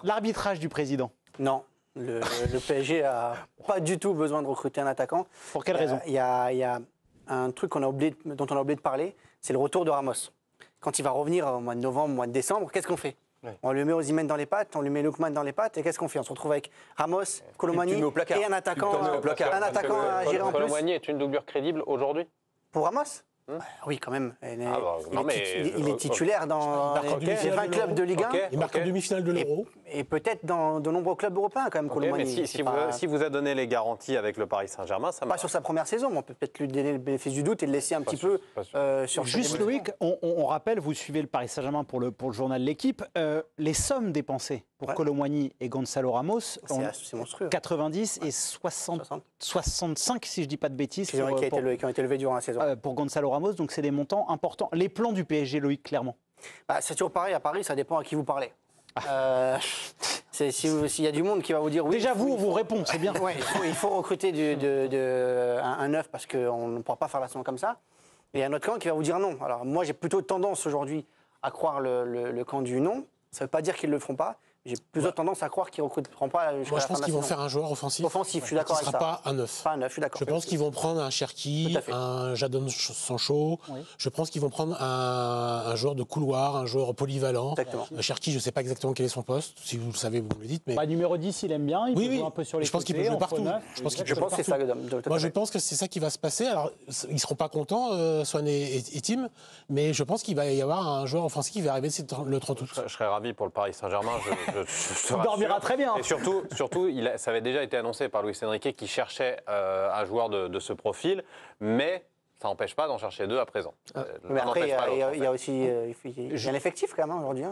L'arbitrage du président. Non, le PSG a pas du tout besoin de recruter un attaquant. Pour quelle raison? Il y a un truc dont on a oublié de parler, c'est le retour de Ramos. Quand il va revenir au mois de novembre, au mois de décembre, qu'est-ce qu'on fait? On lui met Osimhen dans les pattes, on lui met Lookman dans les pattes, et qu'est-ce qu'on fait? On se retrouve avec Ramos, Colomani et un attaquant à gérer en plus. Colomani est une doublure crédible aujourd'hui? Pour Ramos? Oui, quand même. Il est titulaire dans les 20 clubs de Ligue 1. Il marque en demi-finale de l'Euro. Et peut-être dans de nombreux clubs européens, quand même, Colomani. Mais si vous a donné les garanties avec le Paris Saint-Germain, ça pas sur sa première saison, mais on peut peut-être lui donner le bénéfice du doute et le laisser un petit peu sur Juste Loïc, on rappelle, vous suivez le Paris Saint-Germain pour le journal L'Équipe, les sommes dépensées pour Colomani et Gonzalo Ramos, c'est monstrueux. 90 et 65, si je ne dis pas de bêtises. Qui ont été levés durant la saison. Pour Gonzalo Ramos, donc c'est des montants importants. Les plans du PSG, Loïc, clairement. C'est toujours pareil, à Paris, ça dépend à qui vous parlez. S'il y a du monde qui va vous dire oui. Déjà, on vous répond, c'est bien. Ouais, il faut recruter un neuf parce qu'on ne pourra pas faire la saison comme ça. Et il y a un autre camp qui va vous dire non. Alors moi, j'ai plutôt tendance aujourd'hui à croire le camp du non. Ça ne veut pas dire qu'ils ne le feront pas. J'ai plutôt tendance à croire qu'ils ne recruteront pas. Moi, je pense qu'ils vont faire un joueur offensif. Offensif, je suis d'accord avec ça. Ce ne sera pas un neuf. Pas un neuf, je suis d'accord. Je pense qu'ils vont prendre un Cherki, un Jadon Sancho. Oui. Je pense qu'ils vont prendre un joueur de couloir, un joueur polyvalent. Exactement. Cherki, je ne sais pas exactement quel est son poste. Si vous le savez, vous me le dites. Mais... numéro 10, il aime bien. Il peut jouer un peu sur les côtés. Je pense qu'il peut jouer partout. Je pense que c'est ça. Moi, je pense que c'est ça qui va se passer. Alors, ils ne seront pas contents, Swan et Tim, mais je pense qu'il va y avoir un joueur offensif qui va arriver le 30 août. Je serais ravi pour le Paris Saint-Germain. Dormira très bien. Et surtout ça avait déjà été annoncé par Luis Enrique qui cherchait un joueur de ce profil, mais ça n'empêche pas d'en chercher deux à présent. Mais après, il y a aussi un effectif quand même aujourd'hui.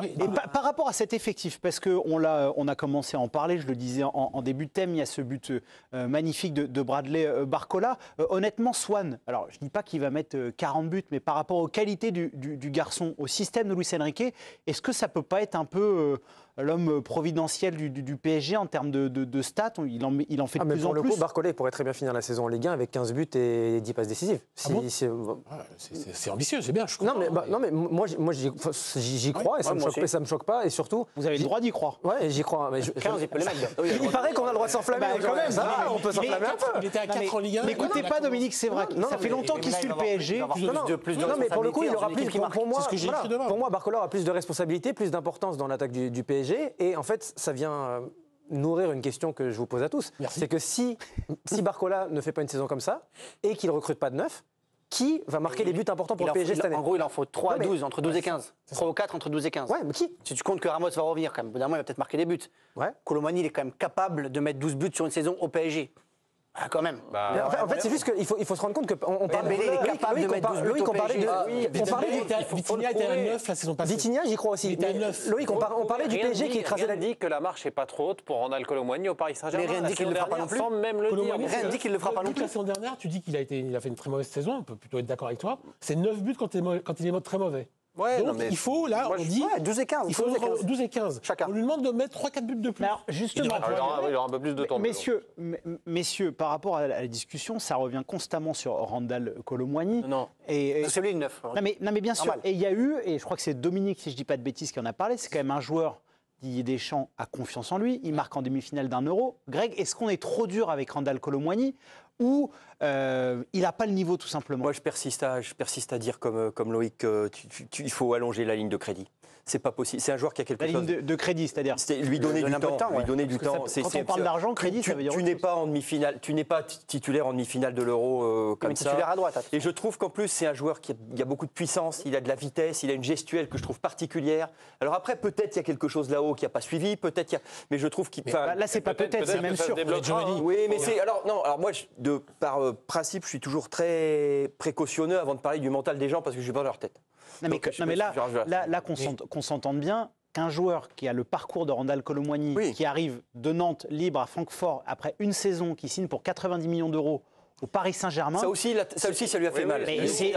Et par rapport à cet effectif, parce qu'on a commencé à en parler, je le disais en début de thème, il y a ce but magnifique de Bradley Barcola. Honnêtement, Swan, alors je ne dis pas qu'il va mettre 40 buts, mais par rapport aux qualités du garçon, au système de Luis Enrique, est-ce que ça ne peut pas être un peu l'homme providentiel du PSG en termes de stats? Il en fait de plus en plus. Pour le coup, Barcola pourrait très bien finir la saison en Ligue 1 avec 15 buts et 10 passes décisives. C'est ambitieux, c'est bien. Non, mais moi j'y crois et ça me choque pas. Et surtout, vous avez le droit d'y croire. Ouais, j'y crois. Mais 15, il peut les mettre. Il paraît qu'on a le droit de s'enflammer quand même. On peut s'enflammer un peu. Il était à 4 en Ligue 1. N'écoutez pas Dominique Sévrac. Ça fait longtemps qu'il suit le PSG. Non, mais pour le coup, il aura plus. Pour moi, Barcola aura plus de responsabilités, plus d'importance dans l'attaque du PSG. Et en fait, ça vient nourrir une question que je vous pose à tous. C'est que si Barcola ne fait pas une saison comme ça et qu'il ne recrute pas de neuf, qui va marquer les buts importants pour le PSG cette année? En gros, il en faut 3 à 12, entre 12 et 15. 3 ou 4 entre 12 et 15. Ouais, mais qui? Si tu comptes que Ramos va revenir, quand même, évidemment, il va peut-être marquer des buts. Colomani, il est quand même capable de mettre 12 buts sur une saison au PSG. Ah, quand même. En fait, c'est juste qu'il faut se rendre compte qu'on parle de Loïc, on parlait de Vitinha était à 9 la saison passée. Vitinha, j'y crois aussi. Loïc, on parlait du PSG qui écrasait la dit que la marche n'est pas trop haute pour Randal Colomani au Paris Saint-Germain. Mais rien ne dit qu'il ne le fera pas non plus. Sans même le dire. Rien ne dit qu'il ne le fera pas non plus. La saison dernière, tu dis qu'il a fait une très mauvaise saison, on peut plutôt être d'accord avec toi. C'est 9 buts quand il est très mauvais. Ouais, donc il faut, là, on dit... 12 et 15. Il faut 12 et 15. Chacun. On lui demande de mettre 3-4 buts de plus. Alors, justement, il aura un peu plus de temps. Messieurs, par rapport à la discussion, ça revient constamment sur Randal Colomani. Non, c'est lui le neuf. Non, mais bien sûr. Et il y a eu, et je crois que c'est Dominique, si je ne dis pas de bêtises, qui en a parlé, c'est quand même un joueur... Didier Deschamps a confiance en lui, il marque en demi-finale d'1 Euro. Greg, est-ce qu'on est trop dur avec Randal Colomani ou il n'a pas le niveau tout simplement? Moi je persiste à dire comme Loïc, il faut allonger la ligne de crédit. C'est pas possible. C'est un joueur qui a quelque chose. La ligne de crédit, c'est-à-dire lui donner du temps. Lui donner du temps. Quand on parle d'argent, crédit, ça veut dire. Tu n'es pas en demi-finale. Tu n'es pas titulaire en demi-finale de l'Euro comme ça. Titulaire à droite. Et je trouve qu'en plus c'est un joueur qui a beaucoup de puissance. Il a de la vitesse. Il a une gestuelle que je trouve particulière. Alors après peut-être il y a quelque chose là-haut qui n'a pas suivi. Peut-être mais je trouve qu'il. Là c'est pas peut-être, c'est même sûr. Oui, mais c'est alors non. Alors moi par principe je suis toujours très précautionneux avant de parler du mental des gens parce que je suis pas dans leur tête. Non mais là qu'on s'entende bien, qu'un joueur qui a le parcours de Randal Colomani, qui arrive de Nantes libre à Francfort après une saison, qui signe pour 90 millions d'euros au Paris Saint-Germain. Ça aussi, ça lui a fait mal.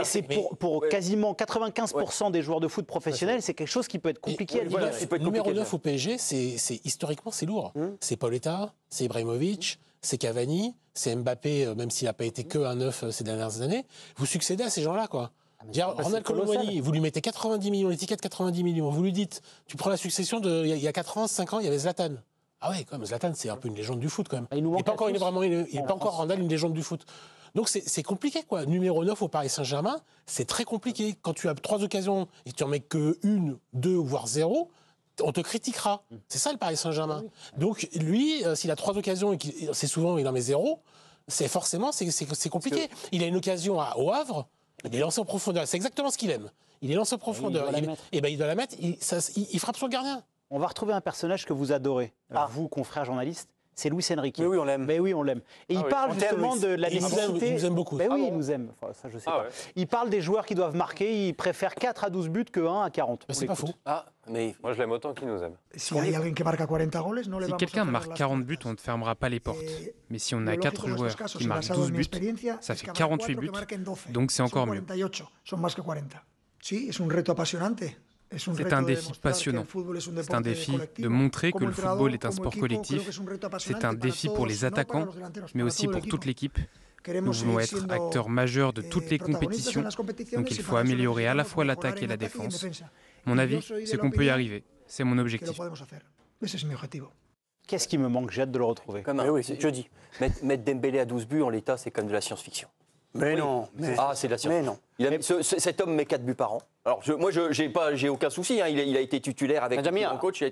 C'est pour quasiment 95% des joueurs de foot professionnels, c'est quelque chose qui peut être compliqué à dire. Numéro 9 au PSG, historiquement, c'est lourd. C'est Pauletta, c'est Ibrahimovic, c'est Cavani, c'est Mbappé, même s'il n'a pas été que un 9 ces dernières années. Vous succédez à ces gens-là, quoi. Ronald Colomwani, vous lui mettez 90 millions, l'étiquette 90 millions. Vous lui dites, tu prends la succession il y a 4 ans, 5 ans, il y avait Zlatan. Ah ouais, quand même, Zlatan, c'est un peu une légende du foot quand même. Il n'est pas encore Randall, une légende du foot. Donc c'est compliqué, quoi. Numéro 9 au Paris Saint-Germain, c'est très compliqué. Quand tu as 3 occasions et tu en mets que 1, 2, voire 0, on te critiquera. C'est ça le Paris Saint-Germain. Donc lui, s'il a 3 occasions et c'est souvent il en met 0, c'est compliqué. Il a une occasion au Havre, il est lancé en profondeur. C'est exactement ce qu'il aime. Il est lancé en profondeur. Il doit la mettre. Il frappe sur le gardien. On va retrouver un personnage que vous adorez, vous, confrère journaliste. C'est Luis Enrique. Mais oui, on l'aime. Mais oui, on l'aime. Et il parle justement de la nécessité. Il nous aime beaucoup. Mais oui, il nous aime. Enfin, ça, je sais pas. Ouais. Il parle des joueurs qui doivent marquer. Il préfère 4 à 12 buts que 1 à 40. C'est pas faux. Mais moi, je l'aime autant qu'il nous aime. Si quelqu'un marque 40 buts, on ne fermera pas les portes. Mais si on a 4 joueurs qui marquent 12 buts, ça fait 48 buts. Donc c'est encore mieux. C'est un défi passionnant. C'est un défi de montrer que le football est un sport collectif. C'est un défi pour les attaquants, mais aussi pour toute l'équipe. Nous voulons être acteurs majeurs de toutes les compétitions, donc il faut améliorer à la fois l'attaque et la défense. Mon avis, c'est qu'on peut y arriver. C'est mon objectif. Qu'est-ce qui me manque? J'ai hâte de le retrouver. Oui, je dis. Mettre Dembélé à 12 buts en l'état, c'est comme de la science-fiction. Mais non. C'est de la science. Cet homme met 4 buts par an. Alors moi, j'ai aucun souci. Hein. Il a été titulaire avec mon coach.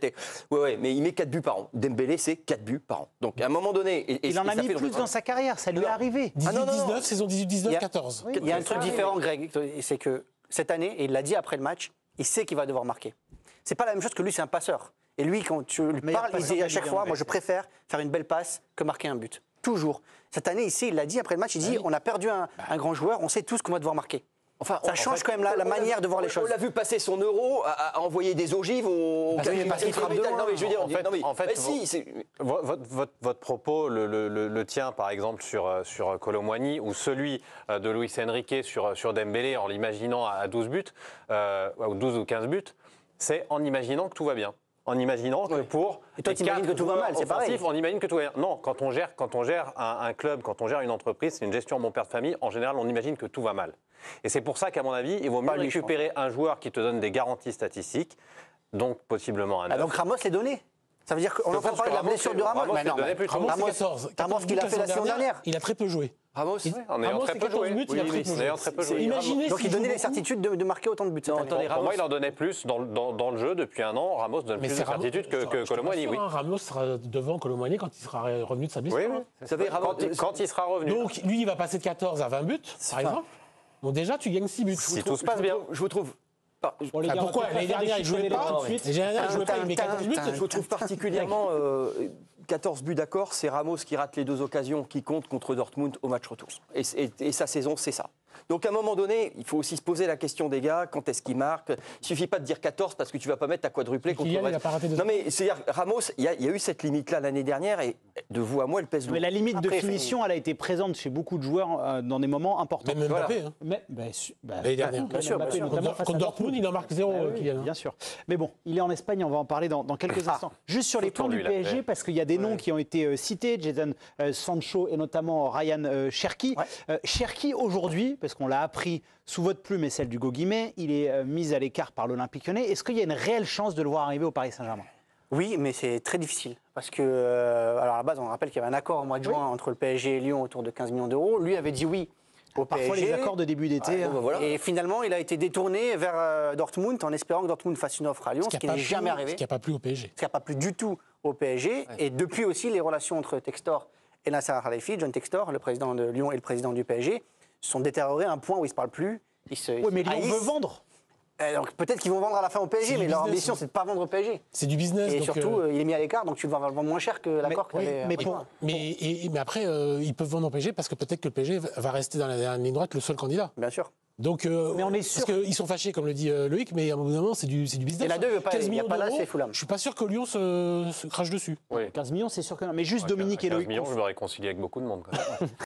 Mais il met 4 buts par an. Dembélé, c'est 4 buts par an. Donc à un moment donné, il en a mis plus dans sa carrière. Ça lui est arrivé. 18-19, saison 18-19, 14. Il y a un truc différent, Greg. C'est que cette année, et il l'a dit après le match, il sait qu'il va devoir marquer. C'est pas la même chose que lui. C'est un passeur. Et lui, quand tu lui parles, il dit à chaque fois, moi, je préfère faire une belle passe que marquer un but. Toujours. Cette année, ici, il l'a dit après le match, il dit on a perdu un grand joueur, on sait tous qu'on va devoir marquer. Enfin, ça change quand même la manière de voir les choses. On l'a vu passer son euro à envoyer des ogives parce qu'il frappe de loin. Non, mais je veux dire, en fait, votre propos, le tien par exemple sur Colomwani ou celui de Luis Enrique sur Dembélé en l'imaginant à 12 buts, ou 12 ou 15 buts, c'est en imaginant que tout va bien. En imaginant que pour. Et toi, tu imagines que tout va mal, c'est pareil. On imagine que tout va bien. Non, quand on gère un club, quand on gère une entreprise, c'est une gestion bon père de famille, en général, on imagine que tout va mal. Et c'est pour ça qu'à mon avis, il vaut mieux récupérer un joueur qui te donne des garanties statistiques, donc possiblement un 9. Donc Ramos l'est donné. Ça veut dire qu'on entend parler de la blessure de Ramos. Mais non, Ramos, qu'il a fait la saison dernière. Il a très peu joué. Ramos, en ayant très peu joué. Donc il donnait les certitudes de marquer autant de buts. Pour moi, il en donnait plus dans le jeu depuis un an. Ramos donne plus de certitudes que Colomwani. Ramos sera devant Colomwani quand il sera revenu de sa blessure. Oui, quand il sera revenu. Donc lui, il va passer de 14 à 20 buts, par exemple. Bon, déjà, tu gagnes 6 buts. Si tout se passe bien. Je vous trouve. Pourquoi l'année dernière, il ne jouait pas. Il met 14 buts. Je vous trouve particulièrement 14 buts d'accord, c'est Ramos qui rate les 2 occasions qui comptent contre Dortmund au match retour. Et sa saison, c'est ça. Donc à un moment donné, il faut aussi se poser la question des gars, quand est-ce qu'ils marquent? Il ne suffit pas de dire 14 parce que tu ne vas pas mettre ta quadruplé contre le reste. Non mais c'est-à-dire, Ramos, il y a eu cette limite-là l'année dernière et de vous à moi, elle pèse lourd. Mais la limite de finition, elle a été présente chez beaucoup de joueurs dans des moments importants. Même Mbappé. L'année dernière. Bien sûr. Contre Dortmund, il en marque 0. Bien sûr. Mais bon, il est en Espagne, on va en parler dans quelques instants. Juste sur les plans du PSG, parce qu'il y a des noms qui ont été cités, Jadon Sancho et notamment Ryan Cherki. Cherki aujourd'hui, parce qu'on l'a appris sous votre plume et celle du Guimé, il est mis à l'écart par l'Olympique Lyonnais. Est-ce qu'il y a une réelle chance de le voir arriver au Paris Saint-Germain? Oui, mais c'est très difficile. Parce que, alors à la base, on rappelle qu'il y avait un accord au mois de juin entre le PSG et Lyon autour de 15 millions d'euros. Lui avait dit oui au PSG. Parfois les accords de début d'été. Et finalement, il a été détourné vers Dortmund en espérant que Dortmund fasse une offre à Lyon, ce qui n'est jamais arrivé. Ce qui n'a pas plu au PSG. Ce qui n'a pas plu du tout au PSG. Et depuis aussi, les relations entre Textor et Nasser Al-Khelaifi, John Textor, le président de Lyon et le président du PSG, sont détériorés à un point où ils ne se parlent plus. Mais Lyon veut vendre. Donc peut-être qu'ils vont vendre à la fin au PSG, mais leur ambition, c'est de ne pas vendre au PSG. C'est du business. Et donc surtout, il est mis à l'écart, donc tu vas vendre moins cher que l'accord qu'il avait. Mais après, ils peuvent vendre au PSG parce que peut-être que le PSG va rester dans la ligne droite le seul candidat. Bien sûr. Donc, mais on est sûr. Parce qu'ils sont fâchés, comme le dit Loïc, mais à un moment, c'est du business. Et la 2 veut pas, 15 il n'y a pas là, c'est Fulham. Je ne suis pas sûr que Lyon se crache dessus. Oui. 15 millions, c'est sûr que non. Mais juste Dominique et Loïc. 15 millions, je me réconcilie avec beaucoup de monde. Quand même.